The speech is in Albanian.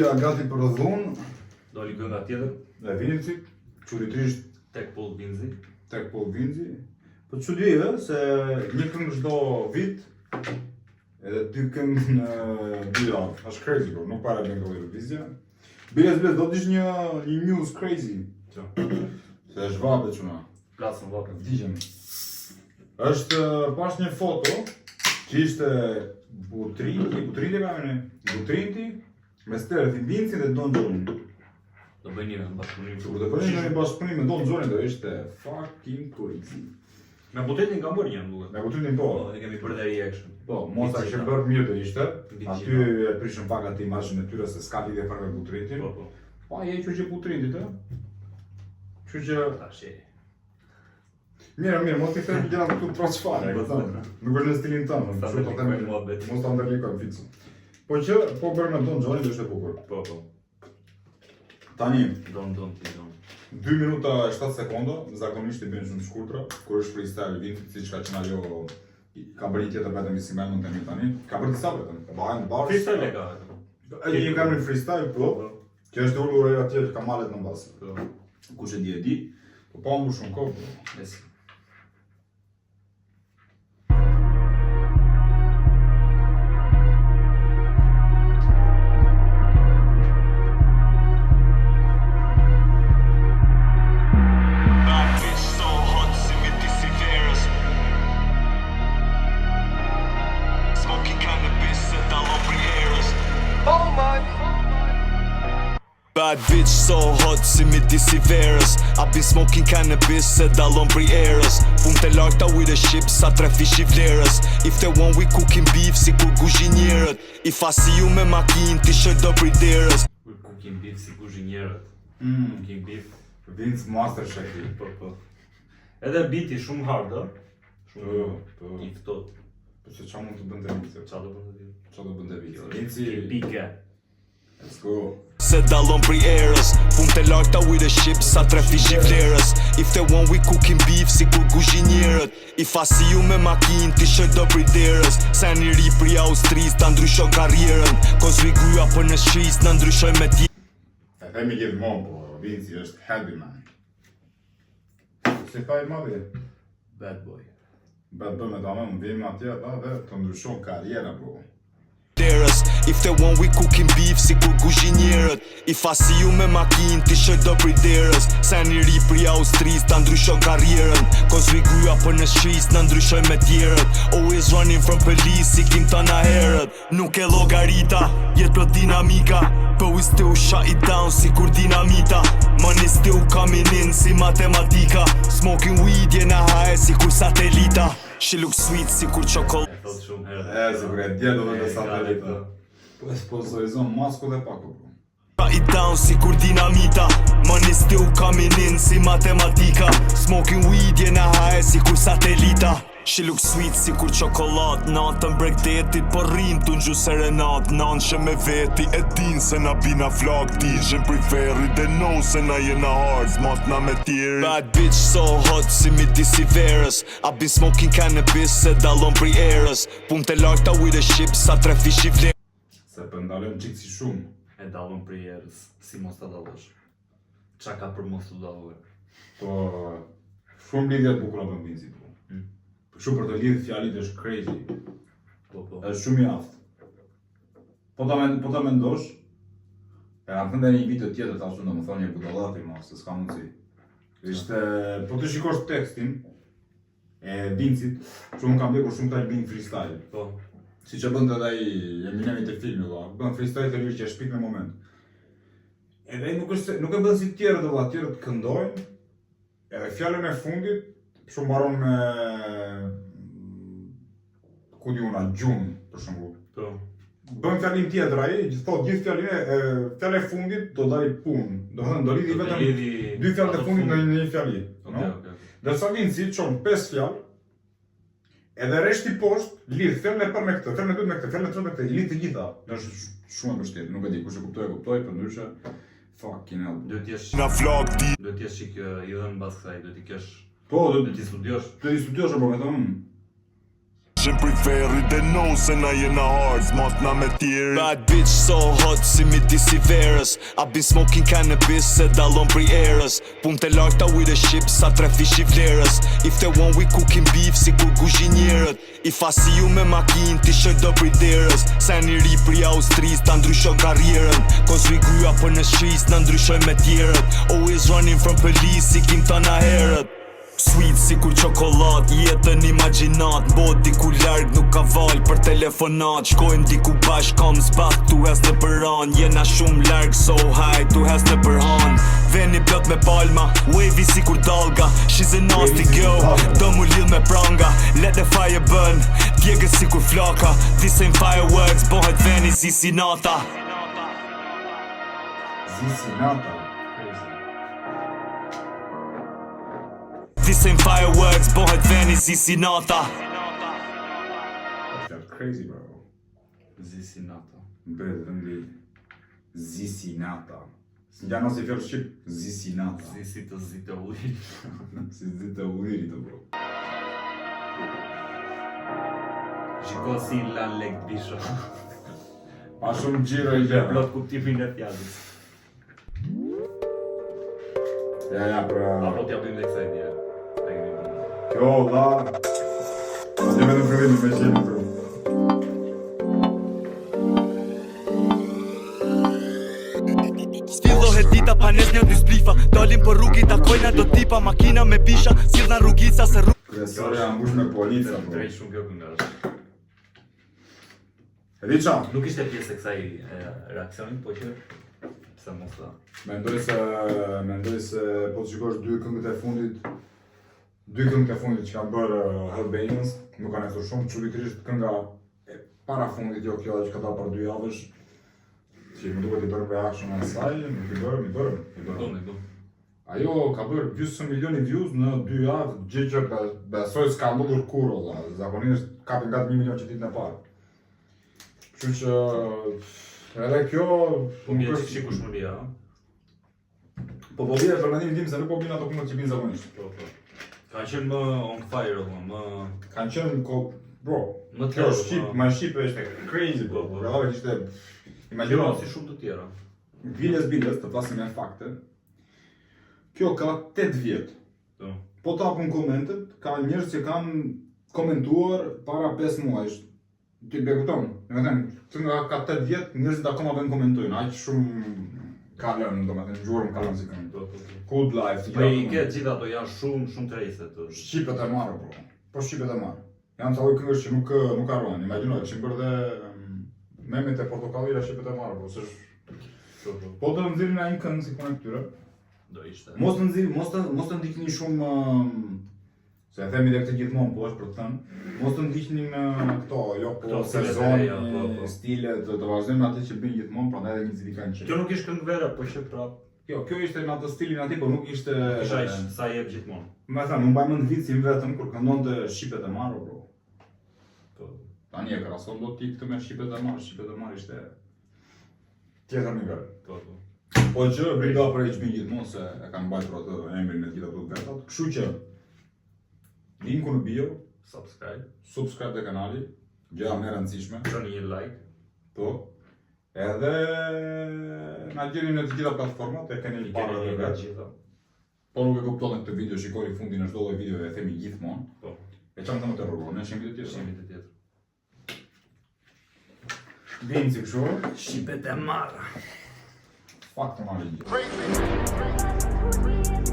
Studia gati për dhunë. Doli kënga tjetër. E Vincit, çuditërisht tek Paul Vinzi. Tek Paul Vinzi. Po çuditë se një këngë çdo vit edhe 2 këngë në 2 javë. Është crazy bro, nuk para bën këtë Eurovizia. Biles do të ish një news crazy. Ço. Se është vape çuna. Plasën vapën. Vdiqem. Është pas një foto që ishte Butrinti ka mëne. Butrinti me Stereth Vinci dhe Don Jonin. Do bëjnë një bashkëpunim. Kur të bëjnë një bashkëpunim me Don Jonin do ishte fucking crazy. Me Butrintin kam bërë një duket. Me Butrintin po. Ne kemi bërë dhe reaction. Po, mos ta kishe bërë mirë do ishte. Aty e prishën pak atë imazhin e tyre se s'ka lidhje fare me Butrintin. Po. Pa je që Butrintit, ë? Kështu që Tash. Mirë, mos i them gjëra këtu troç fare, e kupton? Nuk është në stilin tënd, kështu po them muhabet. mos ta ndërlikojmë fiksun. Po që po bërë me Don Jonin do ishte bukur. Po. Tani, Don. 2 minuta e 7 sekonda, zakonisht i bën shumë të shkurtra, kur është freestyle Vinci, siç ka qenë ajo ka bërë një tjetër vetëm si më mund të tani. Ka bërë disa vetëm. Ka bërë bar. Freestyle ka. Ai një kam në freestyle po. Që është ulur ajo atje ka malet në mbas. Po. Kush e di. Po pa më shumë kohë. Yes. Bad bitch so hot si midis I verës. I been smoking cannabis se dallon prej erës. Punë të larta with a ship sa 3 fish I vlerës. If they want we cooking beef si kur kuzhinjerët. If I see you me makin ti shoj do prej derës. Cooking beef si kuzhinjerët. Cooking beef. Vince Master Chef. Po. Edhe biti shumë hard, ë? Po. I ftohtë. Po se çfarë mund të bënte Vinci? Çfarë do bënte ti? Çfarë do bënte Vinci? Vinci pike. Let's go. Se dallon prej erës. Punë të larta with a ship sa 3 fish I vlerës. If they want we cooking beef si kur kuzhinjerët. If I see you me makin ti shoj do prej derës. Se një ri prej Austrisë ta ndryshon karrierën. Cause we grew up në streets na ndryshoj me ti. E themi gjithmonë, po Vinci është heavy man. Si fa I madhi? Bad boy. Bad boy me damë, më vim atje ata dhe të ndryshon karriera, bro. If they want we cooking beef si kur kuzhinjerët. If I see you me makin ti shoj do prej derës. Se një ri prej Austrisë ta ndryshon karrierën. Cause we grew up në streets na ndryshoj me tjerët. Always running from police si kim tana herët. Nuk e logarita, jet për dinamika. But we still shut it down si kur dinamita. Money still coming in si matematika. Smoking weed jena high si kur satelita. She look sweet si kur çokoladë. Thot shumë herë. Sigur e dje do të satelita. Po e sponsorizon masku dhe pako, bro. Shut it down si kur dinamita. Money still coming in si matematika. Smoking weed jena high si kur satelita. She look sweet si kur çokolad. Natën brek detit po rrim t'u ngju serenad. Nanshë me veti e din se na bina flak. Tijën prej ferri dhe know se na jena hard. Smat na me tjeri. Bad bitch so hot si midis I verës. I been smoking cannabis se dallon prej erës. Punë të larta with a ship sa 3 fish I vlerës. Se për ndalën qikë si shumë. E dallon prej erës. Si mos ta dallosh. Qa ka për mos të dalluar? Po, shumë lidhja të bukura për Vinci, bro. Shumë për të lidhë fjalit është crazy. Po. është shumë I aftë. Po ta mendosh, e kam thënë një video tjetër ta shumë do më thonë një budallati ma, se s'ka mundësi. Ishte, po të shikosh tekstin e Vincit, shumë kam bekur shumë ta I bin freestyle. Po. Si që bëndë edhe I Eminemi të filmi, bëndë freestyle të lirë që e shpik në moment. Edhe nuk e bëndë si tjerët dhe tjerët këndojnë, edhe fjallën e fundit, shumë baron me... ku di una, gjunë, për shembull. Po. Bën fjallin tjetër ai, gjithë fjallin e fundit do dali punë. Do thënë do lidhi vetëm 2 fjallë të fundit në një fjalli. Okej. Dërsa Vinci çon 5 fjallë, edhe reshti poshtë lidh fjallën e parë me këtë, fjallën e dytë me këtë, fjallën e tretë me këtë, I lidh të gjitha. Është shumë e vështirë, nuk e di kush e kuptoi, përndryshe fucking hell. Duhet t'jesh Na vlog di. duhet t'jesh çik I dhënë mbas kësaj, duhet t'i kesh. Po, Duhet t'i studiosh. do të studiosh apo vetëm Që preferi dhe no se na jena hard Mos na me tjeri Bad bitch so hot si midis i verës I been smoking cannabis se dallon prej erës Pun të larta with a ship sa tre fish i vlerës If they want we cooking beef si kur kuzhinjerët If I see you me makin ti shoj do prej derës Se një ri pri Austris ta ndryshoj karrierën Cause we grew up në streets na ndryshoj me tjerët Always running from police si kim ta na herët Sweet si kur qokollat, jetën imaginat Bo diku larg nuk ka val për telefonat Shkojnë diku bashk comes back tu hes në përan Jena shumë larg so high tu hes në përhan Veni plot me palma, wavy si kur dalga She's a nasty girl, do mu lidh me pranga Let the fire burn, djegës si kur flaka This ain't fireworks, bohet veni si sinata Zisinata. This ain't fireworks, bohet veni si sinata That's crazy, bro. Zisinata. Bëhet vëndi Zisinata. Njano si fjallë shqip, Zisinata. Zisi të zite ujri. Si zita ujri të bro. Shiko si lan lek bisho. Pa shumë gjiro i gjera. Plot kuptimin e fjalës. Ja, pra... Apo t'ja bëjmë dhe kësaj dje. Kjo, la... Ma dhe me të përvini me qenë, bro. Sfillohet dita pa nes një dy splifa Dalim për rrugit takojna do tipa Makina me bisha, sirna rrugica se rrugit Kresoria mbush me polica, bro. Drejt shumë kjo kënga është. Richa, Nuk ishte pjesë e kësaj reaksionit, po që... Pse mos ta. mendoj se po të shikosh dy këngët e fundit që kanë bërë Albanians, nuk kanë eftur shumë, çuditërisht kënga e para fundit, jo kjo që ka dalë për 2 javësh, që më duhet i bërëm reaction në saj, nuk i bërëm. Ajo ka bërë 20 milioni views në 2 javë, gjë që besoj s'ka ndodhur kur, olla, zakonisht kapin gati 1 milion që ditën e parë. Kështu që edhe kjo... Po bje që shiku shmëria, Po bje për mendimin tim se nuk po bina ato këngët që binë zakonisht. po. Kanë qenë më on fire, më... Kanë qenë bro, Më kjo tërë, shqip, ma shqip ishte crazy, bro. Po. Rrallave që ishte... Jo, Imagino, si shumë të tjera. biles, të flasim me fakte. Kjo ka 8 vjet. Po. Po të hapun komentet, ka njerëz që kanë komentuar para 5 muajsh. Ti be kupton? Kënga ka 8 vjet, njerëzit akoma vën komentojnë, aq shumë ka lënë, domethënë gjurmë ka lënë si këngë. Good life. Po i ke gjithë ato janë shumë të rejse të... Shqipet e marrë, bro. Po shqipet e marrë. Janë të lloj këngësh që nuk harrohen. Imagjino që bërë dhe memet e portokallira shqipet e marrë, bro. Po të nxirrin ai një këngë si punë këtyre. Do ishte. Mos të ndiqni shumë se e themi dhe këtë gjithmonë, po është për të thënë. Mos të ndiqni në këto, jo po Këto stilet e sezon, reja, po. stilet, të vazhdojmë atë që bëjnë gjithmonë, prandaj edhe njerëzit i kanë qenë. Kjo nuk ishte këngë vera, po që prap... Jo, kjo ishte në atë stilin aty, po nuk ishte... Kisha ishte, sa jep gjithmonë. Me thënë, unë mbaj mend vicin vetëm kur këndonte Shqipet e marrë, bro. Po. Tani e krahason do ti këtë me Shqipet e marrë ishte tjetër nivel. Po. Po që briga për HB gjithmonë se e kanë mbajtur atë emrin me gjitha ato vetat. Kështu që linku në bio, subscribe te kanali, gjëja më e rëndësishme. Çoni një like. Po. Edhe na gjeni në të gjitha platformat, e keni parë edhe vetë. Po nuk e kuptoni këtë video, shikoni fundin e çdo lloji video e themi gjithmonë. Po. E çam të më të rrugon, ne shemi të tjetër. Shemi të tjetër. Vinë si kështu, Shqipet e marra. fakt të marrë gjë. Crazy.